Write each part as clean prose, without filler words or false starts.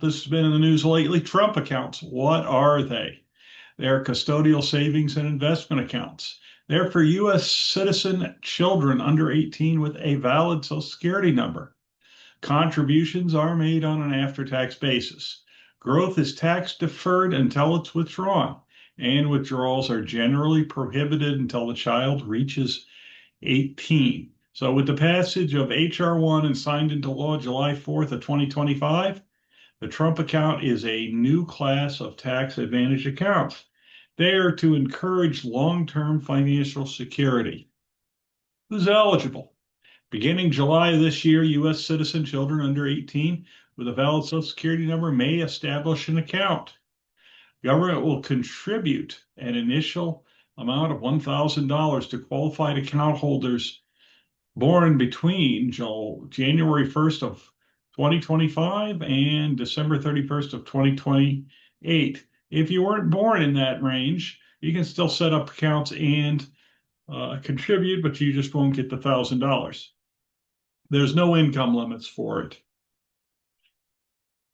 this has been in the news lately. Trump accounts. What are they? They're custodial savings and investment accounts. They're for U.S. citizen children under 18 with a valid Social Security number. Contributions are made on an after-tax basis. Growth is tax deferred until it's withdrawn, and withdrawals are generally prohibited until the child reaches 18. So with the passage of H.R. 1 and signed into law July 4th of 2025, the Trump account is a new class of tax advantage accounts. They are to encourage long-term financial security. Who's eligible? Beginning July of this year, U.S. citizen children under 18 with a valid Social Security number may establish an account. Government will contribute an initial amount of $1,000 to qualified account holders born between January 1st of 2025 and December 31st of 2028. If you weren't born in that range, you can still set up accounts and contribute, but you just won't get the $1,000. There's no income limits for it.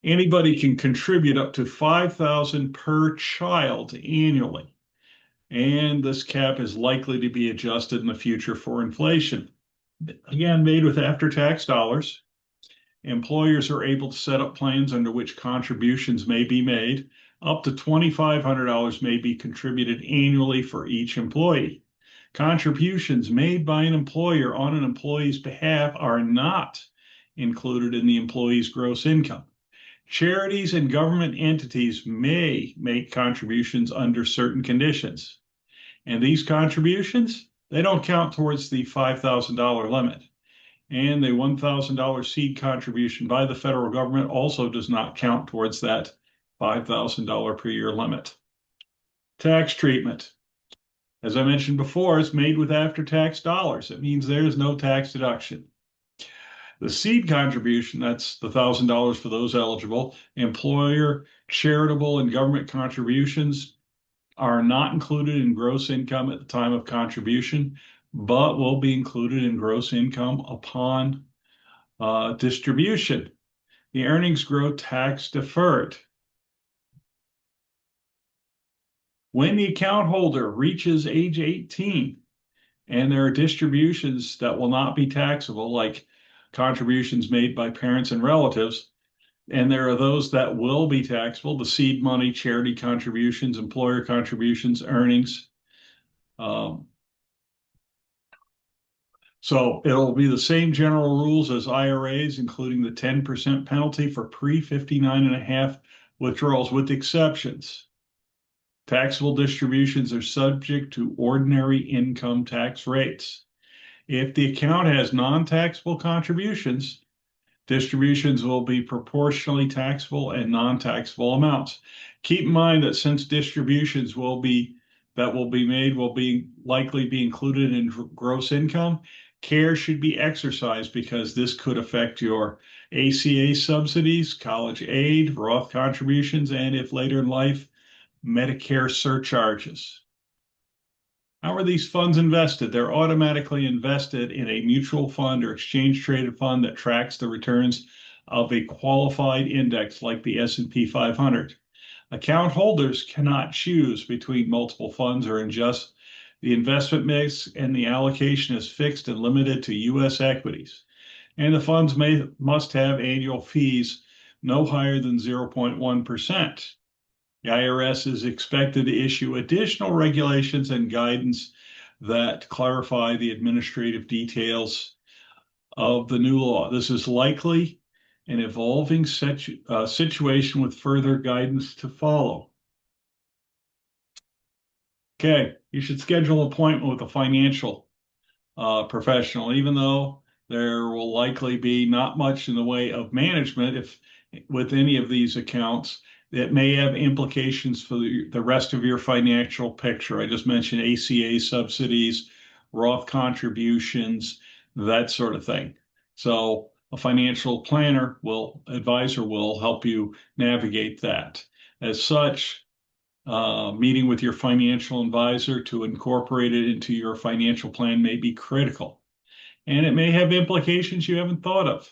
Anybody can contribute up to $5,000 per child annually, and this cap is likely to be adjusted in the future for inflation. Again, made with after-tax dollars. Employers are able to set up plans under which contributions may be made. Up to $2,500 may be contributed annually for each employee. Contributions made by an employer on an employee's behalf are not included in the employee's gross income. Charities and government entities may make contributions under certain conditions. And these contributions, they don't count towards the $5,000 limit. And the $1,000 seed contribution by the federal government also does not count towards that $5,000 per year limit. Tax treatment. As I mentioned before, it's made with after-tax dollars. It means there's no tax deduction. The seed contribution, that's the $1,000 for those eligible. Employer, charitable, and government contributions are not included in gross income at the time of contribution, but will be included in gross income upon distribution. The earnings grow tax deferred. When the account holder reaches age 18 and there are distributions that will not be taxable, like contributions made by parents and relatives, and there are those that will be taxable, the seed money, charity contributions, employer contributions, earnings. So it'll be the same general rules as IRAs, including the 10% penalty for pre-59.5 withdrawals, with exceptions. Taxable distributions are subject to ordinary income tax rates. If the account has non-taxable contributions, distributions will be proportionally taxable and non-taxable amounts. Keep in mind that since distributions will be made will be likely be included in gross income, care should be exercised because this could affect your ACA subsidies, college aid, Roth contributions, and if later in life, Medicare surcharges. How are these funds invested? They're automatically invested in a mutual fund or exchange traded fund that tracks the returns of a qualified index like the S&P 500. Account holders cannot choose between multiple funds or adjust the investment mix, and the allocation is fixed and limited to U.S. equities. And the funds must have annual fees no higher than 0.1%. The IRS is expected to issue additional regulations and guidance that clarify the administrative details of the new law. This is likely an evolving situation with further guidance to follow. Okay, you should schedule an appointment with a financial professional, even though there will likely be not much in the way of management with any of these accounts. It may have implications for the rest of your financial picture. I just mentioned ACA subsidies, Roth contributions, that sort of thing. So a financial advisor will help you navigate that. As such, meeting with your financial advisor to incorporate it into your financial plan may be critical. And it may have implications you haven't thought of.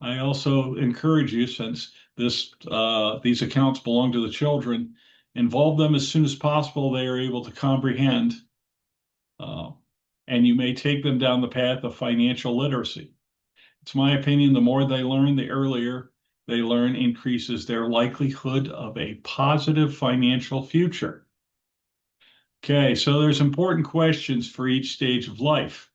I also encourage you, since These accounts belong to the children. Involve them as soon as possible. They are able to comprehend, uh, and you may take them down the path of financial literacy. It's my opinion, the more they learn, the earlier they learn increases their likelihood of a positive financial future. Okay, so there's important questions for each stage of life.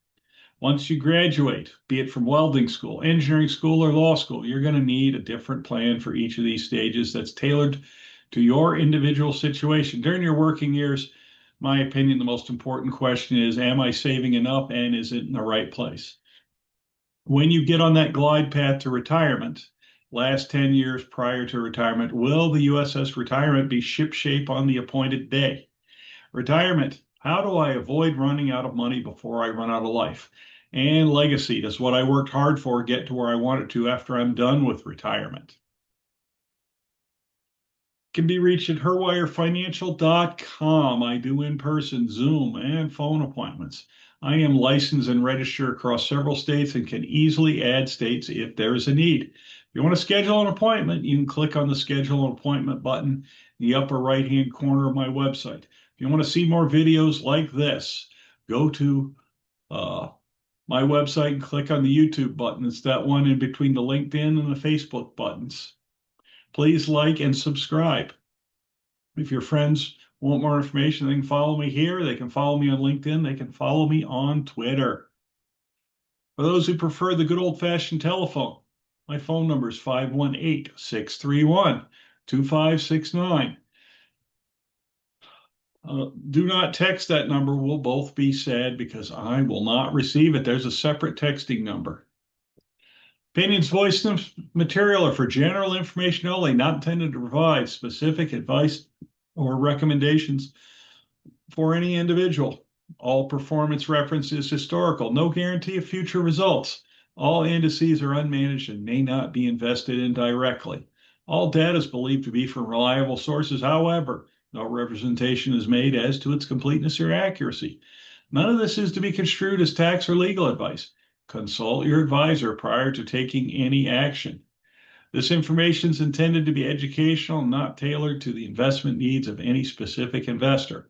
Once you graduate, be it from welding school, engineering school, or law school, you're going to need a different plan for each of these stages that's tailored to your individual situation. During your working years, my opinion, the most important question is, am I saving enough and is it in the right place? When you get on that glide path to retirement, last 10 years prior to retirement, will the USS Retirement be shipshape on the appointed day? Retirement, how do I avoid running out of money before I run out of life? And legacy, does what I worked hard for get to where I want it to after I'm done with retirement? Can be reached at herwirefinancial.com. I do in-person, Zoom, and phone appointments. I am licensed and registered across several states and can easily add states if there is a need. If you want to schedule an appointment, you can click on the Schedule an Appointment button in the upper right-hand corner of my website. If you want to see more videos like this, go to my website and click on the YouTube button. It's that one in between the LinkedIn and the Facebook buttons. Please like and subscribe. If your friends want more information, they can follow me here. They can follow me on LinkedIn. They can follow me on Twitter. For those who prefer the good old-fashioned telephone, my phone number is 518-631-2569. Do not text that number. We'll both be sad because I will not receive it. There's a separate texting number. Opinions voiced in material are for general information only, not intended to provide specific advice or recommendations for any individual. All performance reference is historical. No guarantee of future results. All indices are unmanaged and may not be invested in directly. All data is believed to be from reliable sources. However, no representation is made as to its completeness or accuracy. None of this is to be construed as tax or legal advice. Consult your advisor prior to taking any action. This information is intended to be educational and not tailored to the investment needs of any specific investor.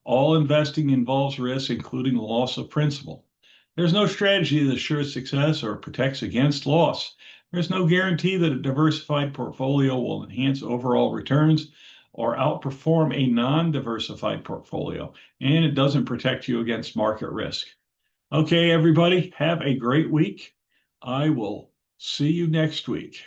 All investing involves risk, including loss of principal. There's no strategy that assures success or protects against loss. There's no guarantee that a diversified portfolio will enhance overall returns or outperform a non-diversified portfolio, and it doesn't protect you against market risk. Okay, everybody, have a great week. I will see you next week.